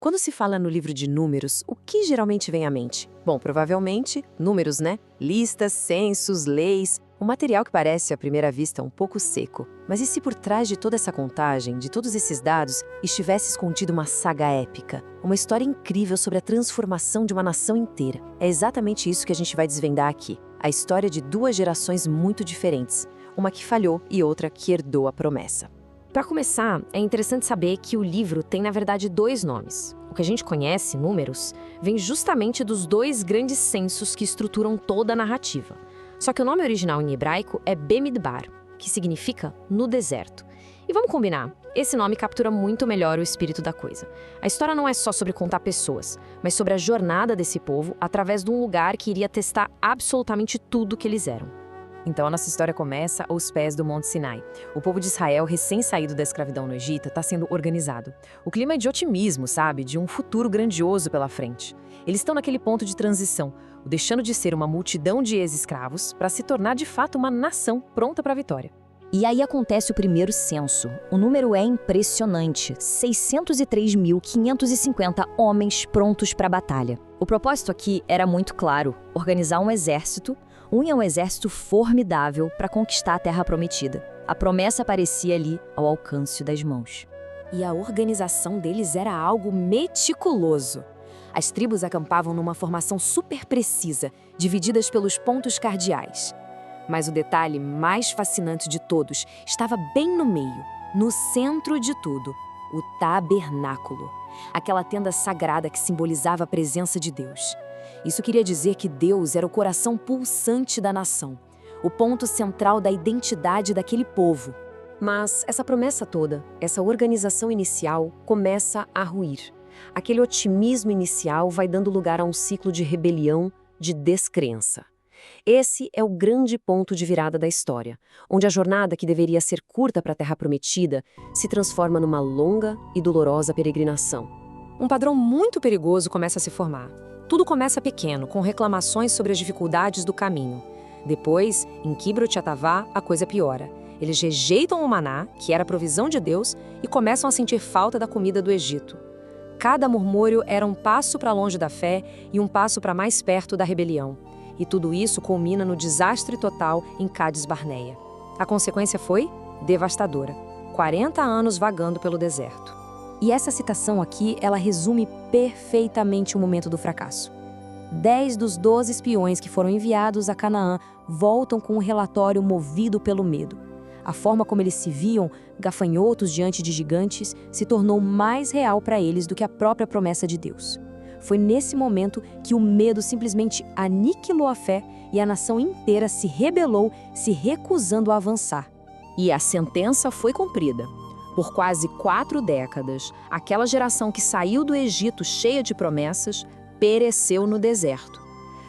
Quando se fala no livro de números, o que geralmente vem à mente? Bom, provavelmente números, né? Listas, censos, leis, um material que parece à primeira vista um pouco seco. Mas e se por trás de toda essa contagem, de todos esses dados, estivesse escondida uma saga épica? Uma história incrível sobre a transformação de uma nação inteira. É exatamente isso que a gente vai desvendar aqui. A história de duas gerações muito diferentes. Uma que falhou e outra que herdou a promessa. Para começar, é interessante saber que o livro tem, na verdade, dois nomes. O que a gente conhece, Números, vem justamente dos dois grandes censos que estruturam toda a narrativa. Só que o nome original em hebraico é Bemidbar, que significa no deserto. E vamos combinar, esse nome captura muito melhor o espírito da coisa. A história não é só sobre contar pessoas, mas sobre a jornada desse povo através de um lugar que iria testar absolutamente tudo que eles eram. Então a nossa história começa aos pés do Monte Sinai. O povo de Israel, recém-saído da escravidão no Egito, está sendo organizado. O clima é de otimismo, sabe? De um futuro grandioso pela frente. Eles estão naquele ponto de transição, deixando de ser uma multidão de ex-escravos para se tornar de fato uma nação pronta para a vitória. E aí acontece o primeiro censo. O número é impressionante: 603.550 homens prontos para a batalha. O propósito aqui era muito claro: organizar um exército formidável para conquistar a Terra Prometida. A promessa aparecia ali ao alcance das mãos. E a organização deles era algo meticuloso. As tribos acampavam numa formação super precisa, divididas pelos pontos cardeais. Mas o detalhe mais fascinante de todos estava bem no meio, no centro de tudo, o tabernáculo. Aquela tenda sagrada que simbolizava a presença de Deus. Isso queria dizer que Deus era o coração pulsante da nação, o ponto central da identidade daquele povo. Mas essa promessa toda, essa organização inicial, começa a ruir. Aquele otimismo inicial vai dando lugar a um ciclo de rebelião, de descrença. Esse é o grande ponto de virada da história, onde a jornada que deveria ser curta para a Terra Prometida se transforma numa longa e dolorosa peregrinação. Um padrão muito perigoso começa a se formar. Tudo começa pequeno, com reclamações sobre as dificuldades do caminho. Depois, em Kibrot Hatavá, a coisa piora. Eles rejeitam o maná, que era a provisão de Deus, e começam a sentir falta da comida do Egito. Cada murmúrio era um passo para longe da fé e um passo para mais perto da rebelião. E tudo isso culmina no desastre total em Cádiz Barneia. A consequência foi devastadora. 40 anos vagando pelo deserto. E essa citação aqui, ela resume perfeitamente o momento do fracasso. 10 dos 12 espiões que foram enviados a Canaã voltam com um relatório movido pelo medo. A forma como eles se viam, gafanhotos diante de gigantes, se tornou mais real para eles do que a própria promessa de Deus. Foi nesse momento que o medo simplesmente aniquilou a fé e a nação inteira se rebelou, se recusando a avançar. E a sentença foi cumprida. Por quase 4 décadas, aquela geração que saiu do Egito cheia de promessas, pereceu no deserto.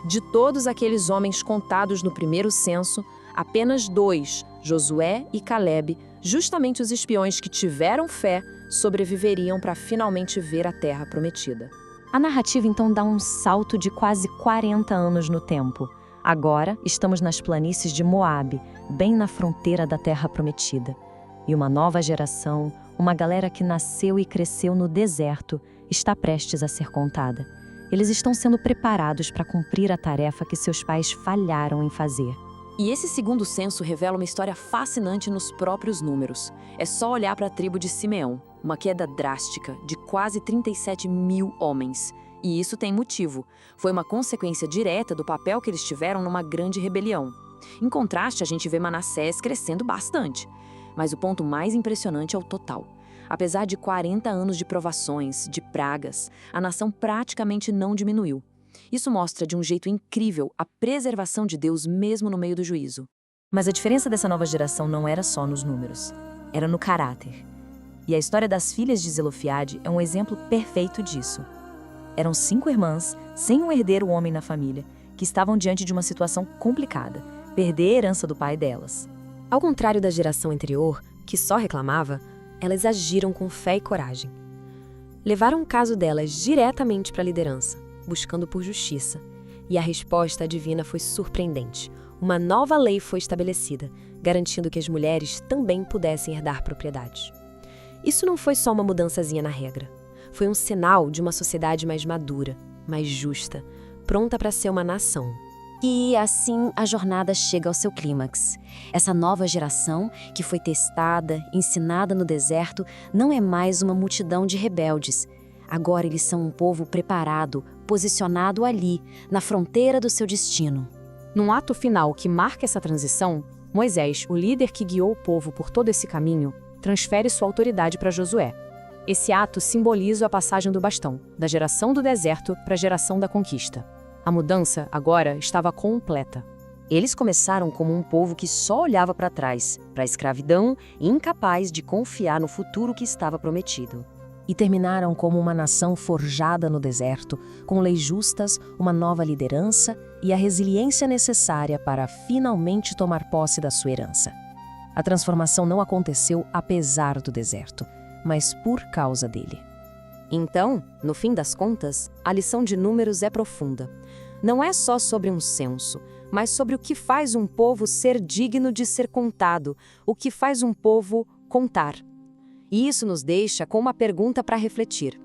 De todos aqueles homens contados no primeiro censo, apenas 2, Josué e Calebe, justamente os espiões que tiveram fé, sobreviveriam para finalmente ver a Terra Prometida. A narrativa então dá um salto de quase 40 anos no tempo. Agora estamos nas planícies de Moabe, bem na fronteira da Terra Prometida. E uma nova geração, uma galera que nasceu e cresceu no deserto, está prestes a ser contada. Eles estão sendo preparados para cumprir a tarefa que seus pais falharam em fazer. E esse segundo censo revela uma história fascinante nos próprios números. É só olhar para a tribo de Simeão, uma queda drástica de quase 37 mil homens. E isso tem motivo. Foi uma consequência direta do papel que eles tiveram numa grande rebelião. Em contraste, a gente vê Manassés crescendo bastante. Mas o ponto mais impressionante é o total. Apesar de 40 anos de provações, de pragas, a nação praticamente não diminuiu. Isso mostra de um jeito incrível a preservação de Deus mesmo no meio do juízo. Mas a diferença dessa nova geração não era só nos números, era no caráter. E a história das filhas de Zelofiade é um exemplo perfeito disso. Eram 5 irmãs, sem um herdeiro homem na família, que estavam diante de uma situação complicada, perder a herança do pai delas. Ao contrário da geração anterior, que só reclamava, elas agiram com fé e coragem. Levaram o caso delas diretamente para a liderança, buscando por justiça. E a resposta divina foi surpreendente. Uma nova lei foi estabelecida, garantindo que as mulheres também pudessem herdar propriedades. Isso não foi só uma mudançazinha na regra. Foi um sinal de uma sociedade mais madura, mais justa, pronta para ser uma nação. E assim a jornada chega ao seu clímax. Essa nova geração, que foi testada, ensinada no deserto, não é mais uma multidão de rebeldes. Agora eles são um povo preparado, posicionado ali, na fronteira do seu destino. Num ato final que marca essa transição, Moisés, o líder que guiou o povo por todo esse caminho, transfere sua autoridade para Josué. Esse ato simboliza a passagem do bastão, da geração do deserto para a geração da conquista. A mudança, agora, estava completa. Eles começaram como um povo que só olhava para trás, para a escravidão, e incapaz de confiar no futuro que estava prometido. E terminaram como uma nação forjada no deserto, com leis justas, uma nova liderança e a resiliência necessária para finalmente tomar posse da sua herança. A transformação não aconteceu apesar do deserto, mas por causa dele. Então, no fim das contas, a lição de Números é profunda. Não é só sobre um censo, mas sobre o que faz um povo ser digno de ser contado, o que faz um povo contar. E isso nos deixa com uma pergunta para refletir.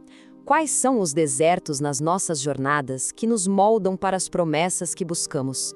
Quais são os desertos nas nossas jornadas que nos moldam para as promessas que buscamos?